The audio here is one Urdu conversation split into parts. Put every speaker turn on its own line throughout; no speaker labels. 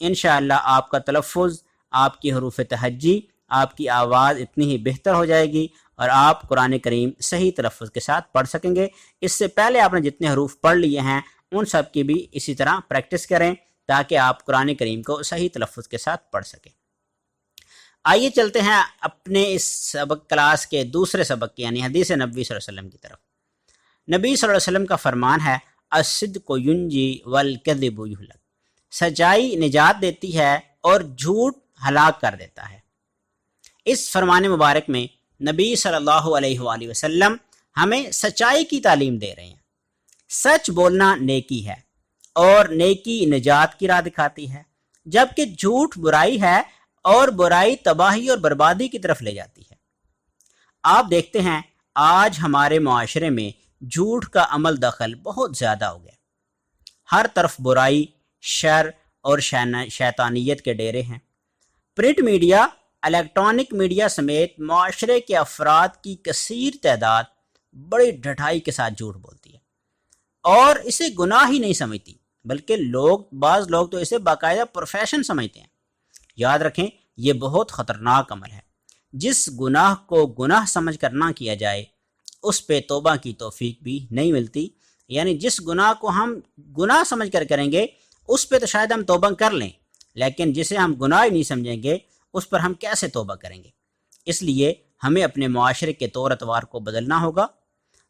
انشاءاللہ آپ کا تلفظ، آپ کی حروف تہجی، آپ کی آواز اتنی ہی بہتر ہو جائے گی اور آپ قرآن کریم صحیح تلفظ کے ساتھ پڑھ سکیں گے۔ اس سے پہلے آپ نے جتنے حروف پڑھ لیے ہیں ان سب کی بھی اسی طرح پریکٹس کریں تاکہ آپ قرآن کریم کو صحیح تلفظ کے ساتھ پڑھ سکیں۔ آئیے چلتے ہیں اپنے اس سبق کلاس کے دوسرے سبق یعنی حدیث نبوی صلی اللہ علیہ وسلم کی طرف۔ نبی صلی اللہ علیہ وسلم کا فرمان ہے الصدق ینجی والکذب یہلک، سچائی نجات دیتی ہے اور جھوٹ ہلاک کر دیتا ہے۔ اس فرمان مبارک میں نبی صلی اللہ علیہ وآلہ وسلم ہمیں سچائی کی تعلیم دے رہے ہیں۔ سچ بولنا نیکی ہے اور نیکی نجات کی راہ دکھاتی ہے، جبکہ جھوٹ برائی ہے اور برائی تباہی اور بربادی کی طرف لے جاتی ہے۔ آپ دیکھتے ہیں آج ہمارے معاشرے میں جھوٹ کا عمل دخل بہت زیادہ ہو گیا، ہر طرف برائی، شر اور شیطانیت کے ڈیرے ہیں۔ پرنٹ میڈیا، الیکٹرانک میڈیا سمیت معاشرے کے افراد کی کثیر تعداد بڑی ڈٹائی کے ساتھ جھوٹ بولتی ہے اور اسے گناہ ہی نہیں سمجھتی، بلکہ بعض لوگ تو اسے باقاعدہ پروفیشن سمجھتے ہیں۔ یاد رکھیں یہ بہت خطرناک عمل ہے۔ جس گناہ کو گناہ سمجھ کر نہ کیا جائے اس پہ توبہ کی توفیق بھی نہیں ملتی، یعنی جس گناہ کو ہم گناہ سمجھ کر کریں گے اس پہ تو شاید ہم توبہ کر لیں، لیکن جسے ہم گناہ ہی نہیں سمجھیں گے اس پر ہم کیسے توبہ کریں گے؟ اس لیے ہمیں اپنے معاشرے کے طور اتوار کو بدلنا ہوگا۔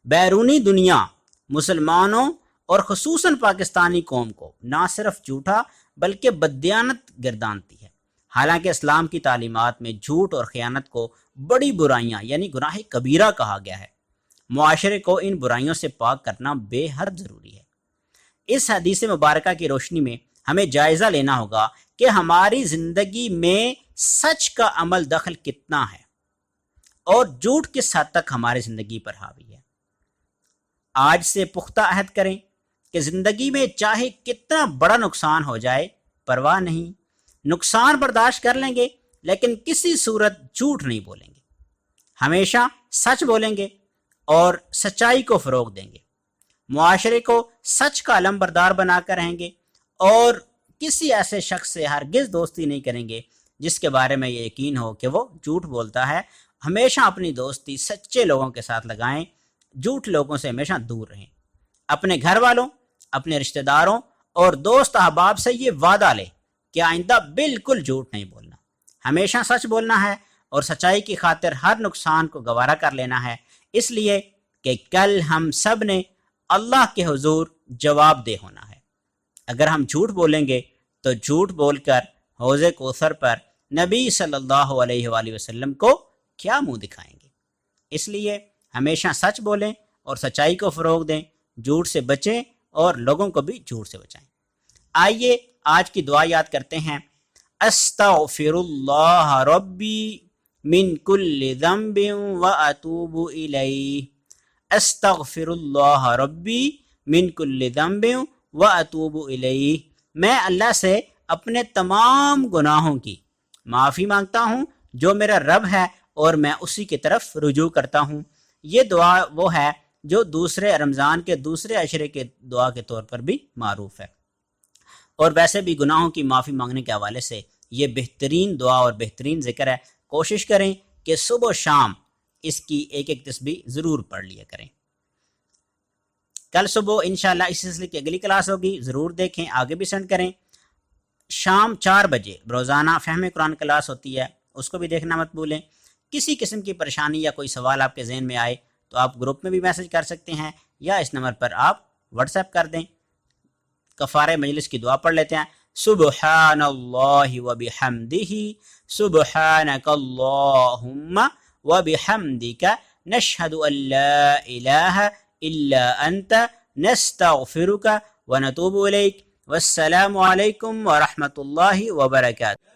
بیرونی دنیا مسلمانوں اور خصوصاً پاکستانی قوم کو نہ صرف جھوٹا بلکہ بددیانت گردانتی ہے، حالانکہ اسلام کی تعلیمات میں جھوٹ اور خیانت کو بڑی برائیاں یعنی گناہ کبیرہ کہا گیا ہے۔ معاشرے کو ان برائیوں سے پاک کرنا بے حد ضروری ہے۔ اس حدیث مبارکہ کی روشنی میں ہمیں جائزہ لینا ہوگا کہ ہماری زندگی میں سچ کا عمل دخل کتنا ہے اور جھوٹ کس حد تک ہماری زندگی پر حاوی ہے۔ آج سے پختہ عہد کریں کہ زندگی میں چاہے کتنا بڑا نقصان ہو جائے پرواہ نہیں، نقصان برداشت کر لیں گے لیکن کسی صورت جھوٹ نہیں بولیں گے، ہمیشہ سچ بولیں گے اور سچائی کو فروغ دیں گے، معاشرے کو سچ کا علم بردار بنا کر رہیں گے اور کسی ایسے شخص سے ہرگز دوستی نہیں کریں گے جس کے بارے میں یہ یقین ہو کہ وہ جھوٹ بولتا ہے۔ ہمیشہ اپنی دوستی سچے لوگوں کے ساتھ لگائیں، جھوٹ لوگوں سے ہمیشہ دور رہیں۔ اپنے گھر والوں، اپنے رشتہ داروں اور دوست احباب سے یہ وعدہ لیں کہ آئندہ بالکل جھوٹ نہیں بولنا، ہمیشہ سچ بولنا ہے اور سچائی کی خاطر ہر نقصان کو گوارا کر لینا ہے، اس لیے کہ کل ہم سب نے اللہ کے حضور جواب دہ ہونا ہے۔ اگر ہم جھوٹ بولیں گے تو جھوٹ بول کر حوض کوثر پر نبی صلی اللہ علیہ وآلہ وسلم کو کیا منہ دکھائیں گے؟ اس لیے ہمیشہ سچ بولیں اور سچائی کو فروغ دیں، جھوٹ سے بچیں اور لوگوں کو بھی جھوٹ سے بچائیں۔ آئیے آج کی دعا یاد کرتے ہیں۔ استغفر اللہ ربی من کل ذنب واتوب الیہ، استغفر اللہ ربی من کل ذنب واتوب الیہ، میں اللہ سے اپنے تمام گناہوں کی معافی مانگتا ہوں جو میرا رب ہے اور میں اسی کی طرف رجوع کرتا ہوں۔ یہ دعا وہ ہے جو دوسرے رمضان کے دوسرے عشرے کے دعا کے طور پر بھی معروف ہے، اور ویسے بھی گناہوں کی معافی مانگنے کے حوالے سے یہ بہترین دعا اور بہترین ذکر ہے۔ کوشش کریں کہ صبح و شام اس کی ایک ایک تسبیح ضرور پڑھ لیا کریں۔ کل صبح انشاءاللہ اس سلسلے کی اگلی کلاس ہوگی، ضرور دیکھیں، آگے بھی سینڈ کریں۔ شام 4 بجے روزانہ فہم قرآن کلاس ہوتی ہے، اس کو بھی دیکھنا مت بھولیں۔ کسی قسم کی پریشانی یا کوئی سوال آپ کے ذہن میں آئے تو آپ گروپ میں بھی میسج کر سکتے ہیں یا اس نمبر پر آپ واٹس ایپ کر دیں۔ کفارہ مجلس کی دعا پڑھ لیتے ہیں۔ سبحان اللہ وبحمدہ، سبحانک اللہم وبحمدک، نشہد ان لا الہ الا انت، نستغفرک ونتوب الیک، والسلام علیکم ورحمۃ اللہ وبرکاتہ۔